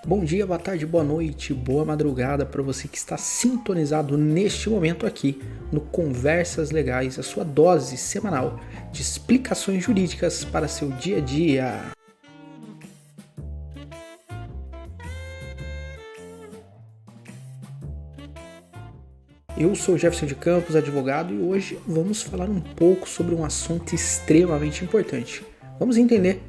Bom dia, boa tarde, boa noite, boa madrugada para você que está sintonizado neste momento aqui no Conversas Legais, a sua dose semanal de explicações jurídicas para seu dia a dia. Eu sou Jefferson de Campos, advogado, e hoje vamos falar um pouco sobre um assunto extremamente importante. Vamos entender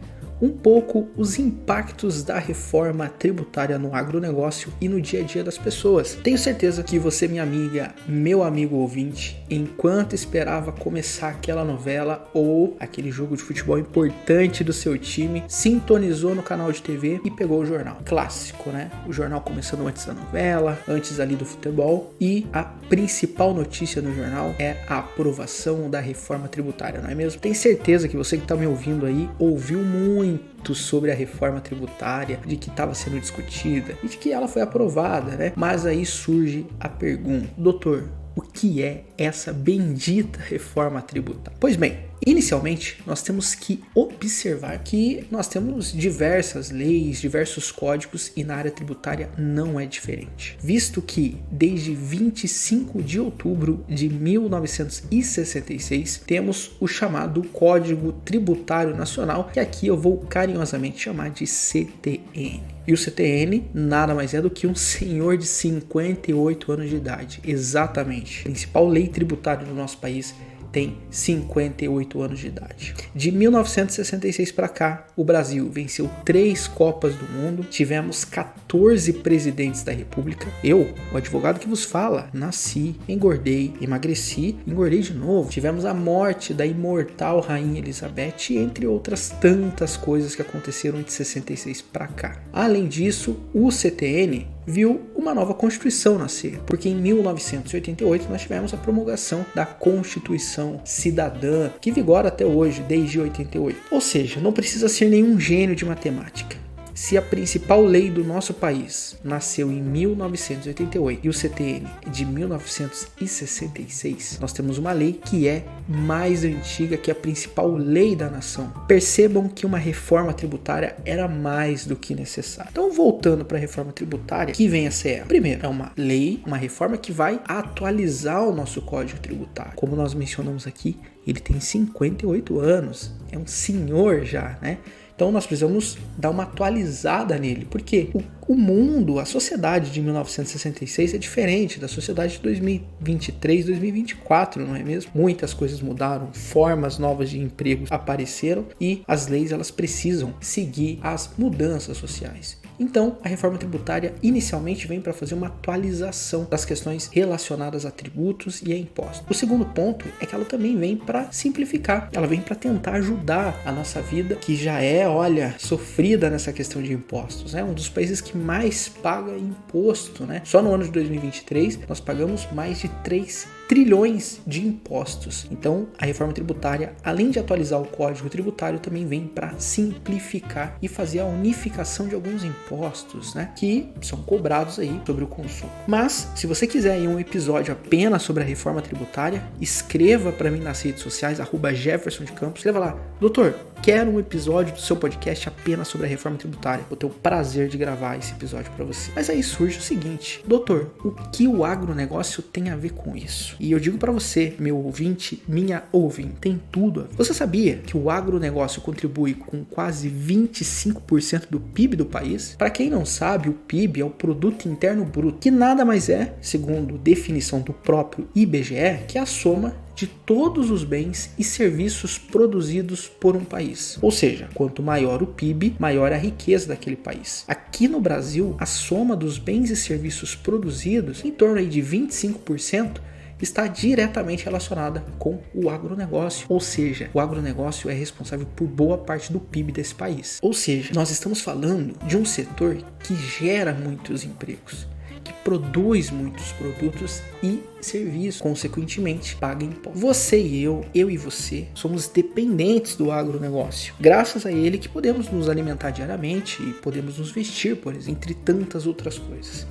um pouco os impactos da reforma tributária no agronegócio e no dia a dia das pessoas. Tenho certeza que você, minha amiga, meu amigo ouvinte, enquanto esperava começar aquela novela ou aquele jogo de futebol importante do seu time, sintonizou no canal de TV e pegou o jornal. Clássico, né? O jornal começando antes da novela, antes ali do futebol, e a principal notícia no jornal é a aprovação da reforma tributária, não é mesmo? Tenho certeza que você que está me ouvindo aí ouviu muito sobre a reforma tributária, de que estava sendo discutida e de que ela foi aprovada, né? Mas aí surge a pergunta: doutor, o que é essa bendita reforma tributária? Pois bem, inicialmente nós temos que observar que nós temos diversas leis, diversos códigos, e na área tributária não é diferente, visto que desde 25 de outubro de 1966 temos o chamado Código Tributário Nacional, que aqui eu vou carinhosamente chamar de CTN. E o CTN nada mais é do que um senhor de 58 anos de idade. Exatamente. A principal lei tributária do nosso país tem 58 anos de idade. De 1966 para cá, o Brasil venceu 3 Copas do Mundo, tivemos 14 presidentes da República. Eu, o advogado que vos fala, nasci, engordei, emagreci, engordei de novo. Tivemos a morte da imortal Rainha Elizabeth, entre outras tantas coisas que aconteceram de 66 para cá. Além disso, o CTN viu uma nova Constituição nascer, porque em 1988 nós tivemos a promulgação da Constituição Cidadã, que vigora até hoje, desde 88. Ou seja, não precisa ser nenhum gênio de matemática. Se a principal lei do nosso país nasceu em 1988 e o CTN de 1966, nós temos uma lei que é mais antiga que a principal lei da nação. Percebam que uma reforma tributária era mais do que necessária. Então, voltando para a reforma tributária, que vem a ser ela. Primeiro, é uma lei, uma reforma que vai atualizar o nosso Código Tributário. Como nós mencionamos aqui, ele tem 58 anos, é um senhor já, né? Então nós precisamos dar uma atualizada nele, porque o mundo, a sociedade de 1966 é diferente da sociedade de 2023, 2024, não é mesmo? Muitas coisas mudaram, formas novas de emprego apareceram e as leis elas precisam seguir as mudanças sociais. Então, a reforma tributária inicialmente vem para fazer uma atualização das questões relacionadas a tributos e a impostos. O segundo ponto é que ela também vem para simplificar, ela vem para tentar ajudar a nossa vida, que já é, sofrida nessa questão de impostos, né? Um dos países que mais paga imposto, né? Só no ano de 2023 nós pagamos mais de 3 trilhões de impostos. Então, a reforma tributária, além de atualizar o Código Tributário, também vem para simplificar e fazer a unificação de alguns impostos, né, que são cobrados aí sobre o consumo. Mas, se você quiser aí um episódio apenas sobre a reforma tributária, escreva para mim nas redes sociais, @Jefferson de Campos. Escreva lá: doutor, quero um episódio do seu podcast apenas sobre a reforma tributária. Vou ter o prazer de gravar esse episódio para você. Mas aí surge o seguinte: doutor, o que o agronegócio tem a ver com isso? E eu digo para você, meu ouvinte, minha ouvinte, tem tudo a ver. Você sabia que o agronegócio contribui com quase 25% do PIB do país? Para quem não sabe, o PIB é o Produto Interno Bruto, que nada mais é, segundo definição do próprio IBGE, que é a soma de todos os bens e serviços produzidos por um país. Ou seja, quanto maior o PIB, maior a riqueza daquele país. Aqui no Brasil, a soma dos bens e serviços produzidos, em torno aí de 25%, está diretamente relacionada com o agronegócio, ou seja, o agronegócio é responsável por boa parte do PIB desse país. Ou seja, nós estamos falando de um setor que gera muitos empregos, que produz muitos produtos e serviços, consequentemente paga impostos. Você e eu e você, somos dependentes do agronegócio. Graças a ele que podemos nos alimentar diariamente e podemos nos vestir, por exemplo, entre tantas outras coisas.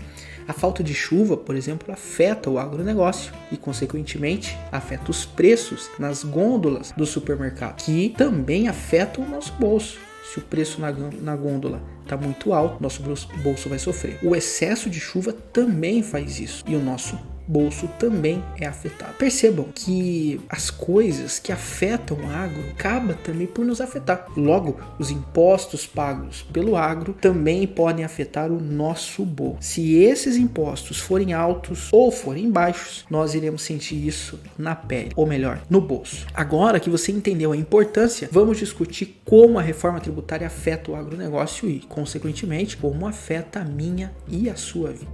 A falta de chuva, por exemplo, afeta o agronegócio e, consequentemente, afeta os preços nas gôndolas do supermercado, que também afetam o nosso bolso. Se o preço na gôndola está muito alto, nosso bolso vai sofrer. O excesso de chuva também faz isso e o nosso bolso também é afetado. Percebam que as coisas que afetam o agro acabam também por nos afetar. Logo, os impostos pagos pelo agro também podem afetar o nosso bolso. Se esses impostos forem altos ou forem baixos, nós iremos sentir isso na pele, ou melhor, no bolso. Agora que você entendeu a importância, vamos discutir como a reforma tributária afeta o agronegócio e, consequentemente, como afeta a minha e a sua vida.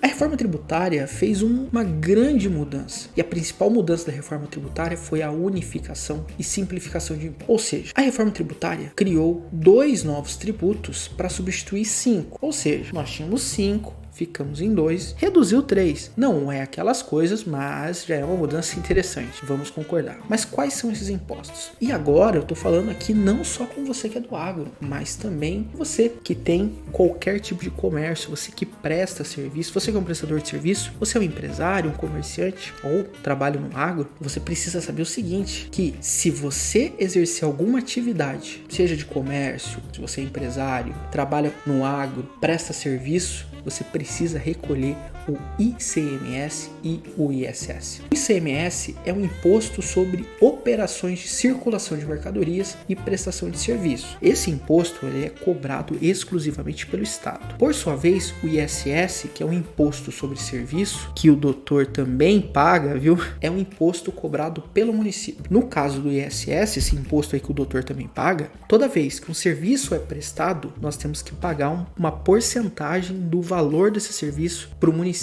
A reforma tributária fez uma grande mudança, e a principal mudança da reforma tributária foi a unificação e simplificação de impostos. Ou seja, a reforma tributária criou 2 novos tributos para substituir 5. Ou seja, nós tínhamos 5, ficamos em 2, reduziu 3. Não é aquelas coisas, mas já é uma mudança interessante, vamos concordar. Mas quais são esses impostos? E agora eu estou falando aqui não só com você que é do agro, mas também você que tem qualquer tipo de comércio, você que presta serviço, você que é um prestador de serviço, você é um empresário, um comerciante ou trabalha no agro, você precisa saber o seguinte, que se você exercer alguma atividade, seja de comércio, se você é empresário, trabalha no agro, presta serviço, você precisa recolher o ICMS e o ISS. O ICMS é um imposto sobre operações de circulação de mercadorias e prestação de serviços. Esse imposto ele é cobrado exclusivamente pelo Estado. Por sua vez, o ISS, que é um imposto sobre serviço, que o doutor também paga, viu? É um imposto cobrado pelo município. No caso do ISS, esse imposto aí que o doutor também paga, toda vez que um serviço é prestado, nós temos que pagar uma porcentagem do valor desse serviço para o município.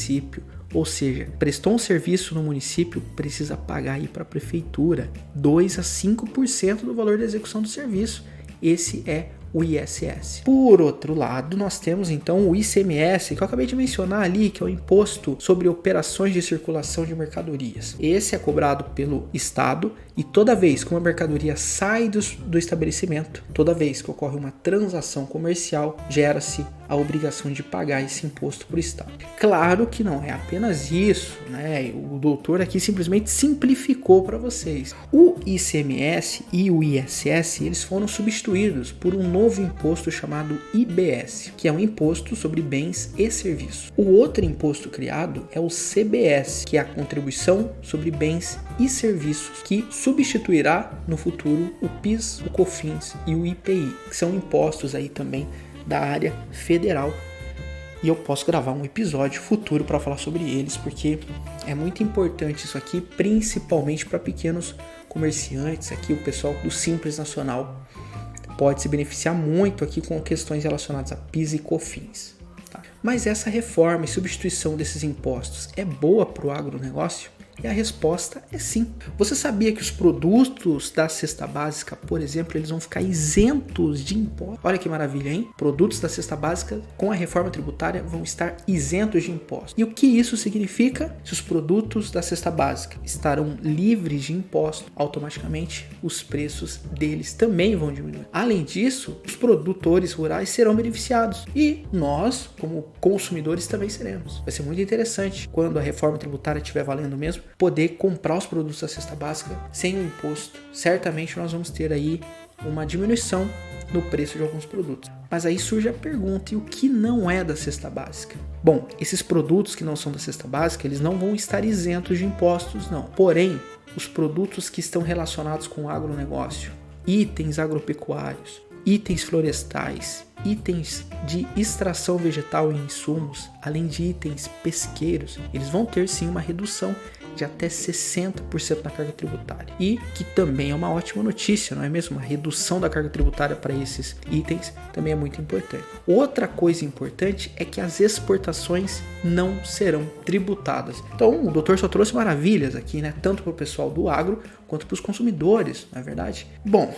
Ou seja, prestou um serviço no município, precisa pagar aí para a prefeitura 2 a 5% do valor da execução do serviço. Esse é o ISS. Por outro lado, nós temos então o ICMS, que eu acabei de mencionar ali, que é o Imposto sobre Operações de Circulação de Mercadorias. Esse é cobrado pelo Estado e toda vez que uma mercadoria sai do estabelecimento, toda vez que ocorre uma transação comercial, gera-se a obrigação de pagar esse imposto para o Estado. Claro que não é apenas isso, né? O doutor aqui simplesmente simplificou para vocês. O ICMS e o ISS, eles foram substituídos por um novo imposto chamado IBS, que é um imposto sobre bens e serviços. O outro imposto criado é o CBS, que é a contribuição sobre bens e serviços, que substituirá no futuro o PIS, o COFINS e o IPI, que são impostos aí também da área federal, e eu posso gravar um episódio futuro para falar sobre eles, porque é muito importante isso aqui, principalmente para pequenos comerciantes, aqui o pessoal do Simples Nacional pode se beneficiar muito aqui com questões relacionadas a PIS e COFINS. Tá? Mas essa reforma e substituição desses impostos é boa para o agronegócio? E a resposta é sim. Você sabia que os produtos da cesta básica, por exemplo, eles vão ficar isentos de imposto? Olha que maravilha, hein? Produtos da cesta básica com a reforma tributária vão estar isentos de imposto. E o que isso significa? Se os produtos da cesta básica estarão livres de imposto, automaticamente os preços deles também vão diminuir. Além disso, os produtores rurais serão beneficiados e nós, como consumidores, também seremos. Vai ser muito interessante quando a reforma tributária estiver valendo mesmo, poder comprar os produtos da cesta básica sem o imposto. Certamente nós vamos ter aí uma diminuição no preço de alguns produtos. Mas aí surge a pergunta, e o que não é da cesta básica? Bom, esses produtos que não são da cesta básica, eles não vão estar isentos de impostos, não. Porém, os produtos que estão relacionados com o agronegócio, itens agropecuários, itens florestais, itens de extração vegetal e insumos, além de itens pesqueiros, eles vão ter sim uma redução de até 60% na carga tributária. E que também é uma ótima notícia, não é mesmo? A redução da carga tributária para esses itens também é muito importante. Outra coisa importante é que as exportações não serão tributadas. Então o doutor só trouxe maravilhas aqui, né? Tanto para o pessoal do agro quanto para os consumidores, não é verdade? Bom,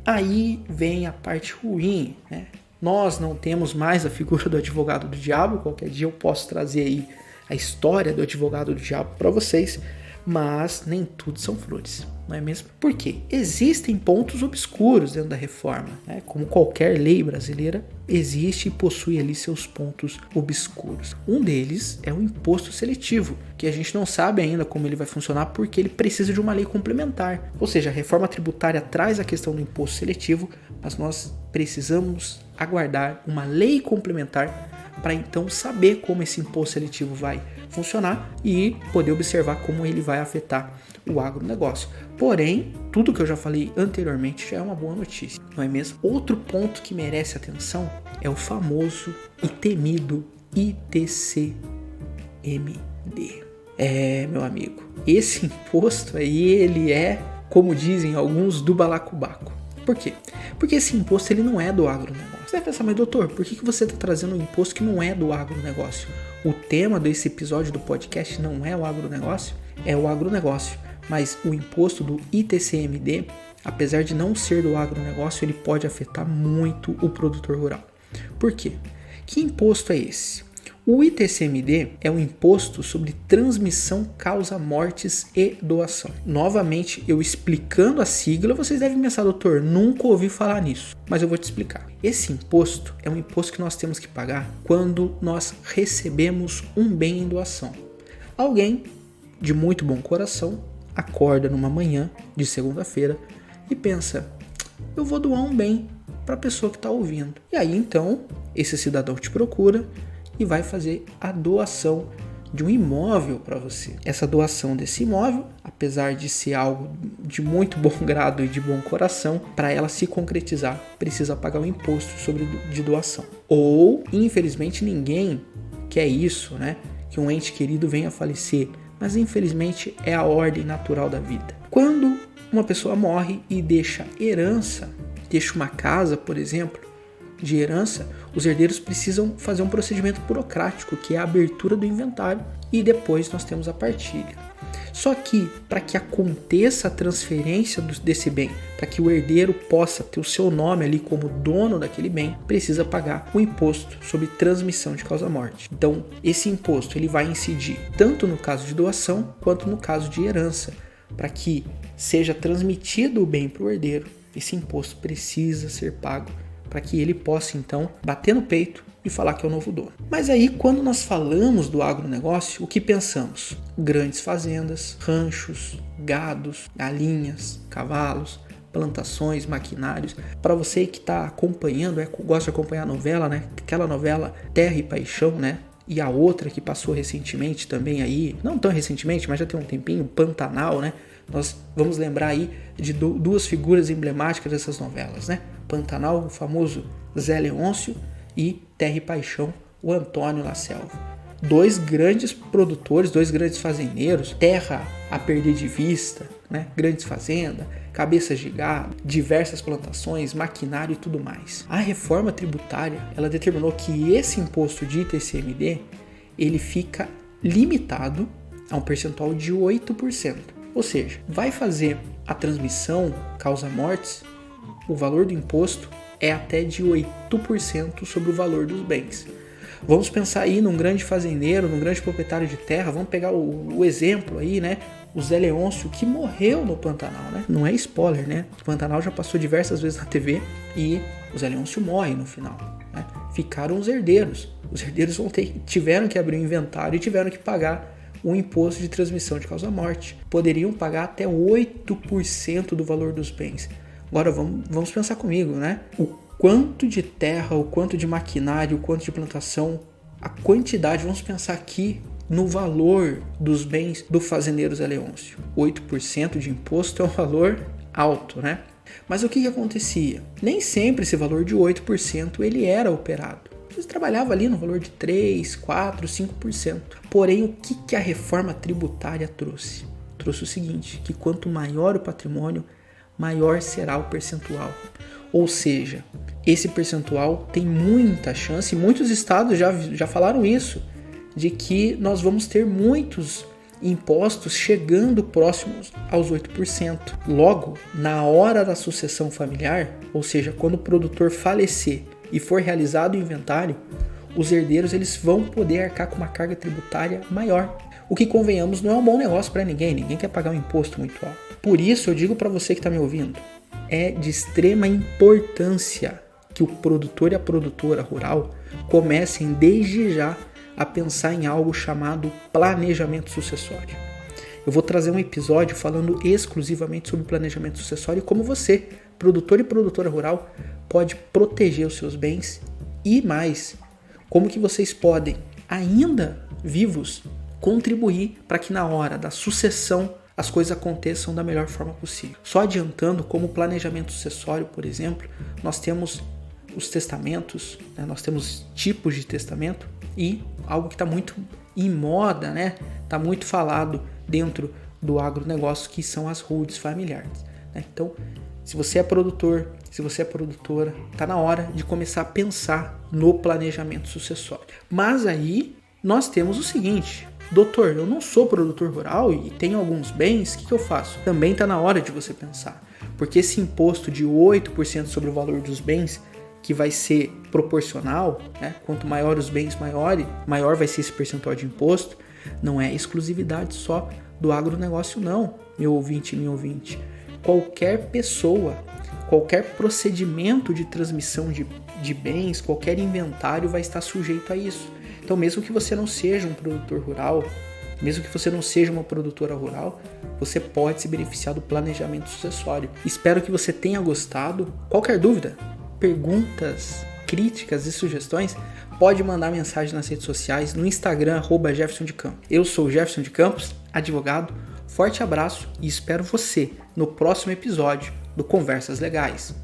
aí vem a parte ruim, né? Nós não temos mais a figura do advogado do diabo. Qualquer dia eu posso trazer aí a história do advogado do diabo para vocês, mas nem tudo são flores. não é mesmo? Por quê? Existem pontos obscuros dentro da reforma, né? Como qualquer lei brasileira, existe e possui ali seus pontos obscuros. Um deles é o imposto seletivo, que a gente não sabe ainda como ele vai funcionar porque ele precisa de uma lei complementar. Ou seja, a reforma tributária traz a questão do imposto seletivo, mas nós precisamos aguardar uma lei complementar para então saber como esse imposto seletivo vai funcionar e poder observar como ele vai afetar o agronegócio. Porém, tudo que eu já falei anteriormente já é uma boa notícia, não é mesmo? Outro ponto que merece atenção é o famoso e temido ITCMD. Meu amigo, esse imposto aí, ele é, como dizem alguns, do balacobaco. Por quê? Porque esse imposto ele não é do agronegócio. Você vai pensar, mas doutor, por que você está trazendo um imposto que não é do agronegócio? O tema desse episódio do podcast não é o agronegócio, é o agronegócio. Mas o imposto do ITCMD, apesar de não ser do agronegócio, ele pode afetar muito o produtor rural. Por quê? Que imposto é esse? O ITCMD é um imposto sobre transmissão, causa mortes e doação. Novamente, eu explicando a sigla, vocês devem pensar, doutor, nunca ouvi falar nisso, mas eu vou te explicar. Esse imposto é um imposto que nós temos que pagar quando nós recebemos um bem em doação. Alguém de muito bom coração acorda numa manhã de segunda-feira e pensa, eu vou doar um bem para a pessoa que está ouvindo. E aí então, esse cidadão te procura e vai fazer a doação de um imóvel para você. Essa doação desse imóvel, apesar de ser algo de muito bom grado e de bom coração, para ela se concretizar, precisa pagar o imposto de doação. Ou, infelizmente, ninguém quer isso, né? Que um ente querido venha a falecer, mas infelizmente é a ordem natural da vida. Quando uma pessoa morre e deixa herança, deixa uma casa, por exemplo, de herança, os herdeiros precisam fazer um procedimento burocrático, que é a abertura do inventário, e depois nós temos a partilha. Só que, para que aconteça a transferência desse bem, para que o herdeiro possa ter o seu nome ali como dono daquele bem, precisa pagar o imposto sobre transmissão de causa-morte. Então, esse imposto ele vai incidir tanto no caso de doação, quanto no caso de herança. Para que seja transmitido o bem para o herdeiro, esse imposto precisa ser pago, para que ele possa, então, bater no peito e falar que é o novo dono. Mas aí, quando nós falamos do agronegócio, o que pensamos? Grandes fazendas, ranchos, gados, galinhas, cavalos, plantações, maquinários. Para você que está acompanhando, gosta de acompanhar a novela, né? Aquela novela Terra e Paixão, né? E a outra que passou recentemente também aí, não tão recentemente, mas já tem um tempinho, Pantanal, né? Nós vamos lembrar aí de duas figuras emblemáticas dessas novelas, né? Pantanal, o famoso Zé Leôncio, e Terra e Paixão, o Antônio La Selva. Dois grandes produtores, dois grandes fazendeiros, terra a perder de vista, né? Grandes fazendas, cabeças de gado, diversas plantações, maquinário e tudo mais. A reforma tributária, ela determinou que esse imposto de ITCMD, ele fica limitado a um percentual de 8%. Ou seja, vai fazer a transmissão, causa mortes, o valor do imposto é até de 8% sobre o valor dos bens. Vamos pensar aí num grande fazendeiro, num grande proprietário de terra, vamos pegar o exemplo aí, né? O Zé Leôncio, que morreu no Pantanal, né? Não é spoiler, né? O Pantanal já passou diversas vezes na TV e o Zé Leôncio morre no final, né? Ficaram os herdeiros. Os herdeiros tiveram que abrir o inventário e tiveram que pagar o imposto de transmissão de causa-morte. Poderiam pagar até 8% do valor dos bens. Agora vamos pensar comigo, né? O quanto de terra, o quanto de maquinário, o quanto de plantação, a quantidade, vamos pensar aqui no valor dos bens do fazendeiro Zé Leôncio. 8% de imposto é um valor alto, né? Mas o que acontecia? Nem sempre esse valor de 8% ele era operado. Você trabalhava ali no valor de 3, 4, 5%. Porém, o que a reforma tributária trouxe? Trouxe o seguinte, que quanto maior o patrimônio, maior será o percentual. Ou seja, esse percentual tem muita chance, e muitos estados já falaram isso, de que nós vamos ter muitos impostos chegando próximos aos 8%. Logo, na hora da sucessão familiar, ou seja, quando o produtor falecer e for realizado o inventário, os herdeiros eles vão poder arcar com uma carga tributária maior. O que, convenhamos, não é um bom negócio para ninguém. Ninguém quer pagar um imposto muito alto. Por isso eu digo para você que está me ouvindo, é de extrema importância que o produtor e a produtora rural comecem desde já a pensar em algo chamado planejamento sucessório. Eu vou trazer um episódio falando exclusivamente sobre planejamento sucessório e como você, produtor e produtora rural, pode proteger os seus bens e mais, como que vocês podem, ainda vivos, contribuir para que na hora da sucessão as coisas aconteçam da melhor forma possível. Só adiantando, como planejamento sucessório, por exemplo, nós temos os testamentos, né? Nós temos tipos de testamento e algo que está muito em moda, né? Está muito falado dentro do agronegócio, que são as holdings familiares, né? Então, se você é produtor, se você é produtora, está na hora de começar a pensar no planejamento sucessório. Mas aí nós temos o seguinte: doutor, eu não sou produtor rural e tenho alguns bens, o que eu faço? Também está na hora de você pensar, porque esse imposto de 8% sobre o valor dos bens, que vai ser proporcional, né? Quanto maior os bens, maior vai ser esse percentual de imposto, não é exclusividade só do agronegócio não, meu ouvinte e minha ouvinte. Qualquer pessoa, qualquer procedimento de transmissão de bens, qualquer inventário vai estar sujeito a isso. Então, mesmo que você não seja um produtor rural, mesmo que você não seja uma produtora rural, você pode se beneficiar do planejamento sucessório. Espero que você tenha gostado. Qualquer dúvida, perguntas, críticas e sugestões, pode mandar mensagem nas redes sociais, no Instagram, @Jefferson de Campos. Eu sou Jefferson de Campos, advogado. Forte abraço e espero você no próximo episódio do Conversas Legais.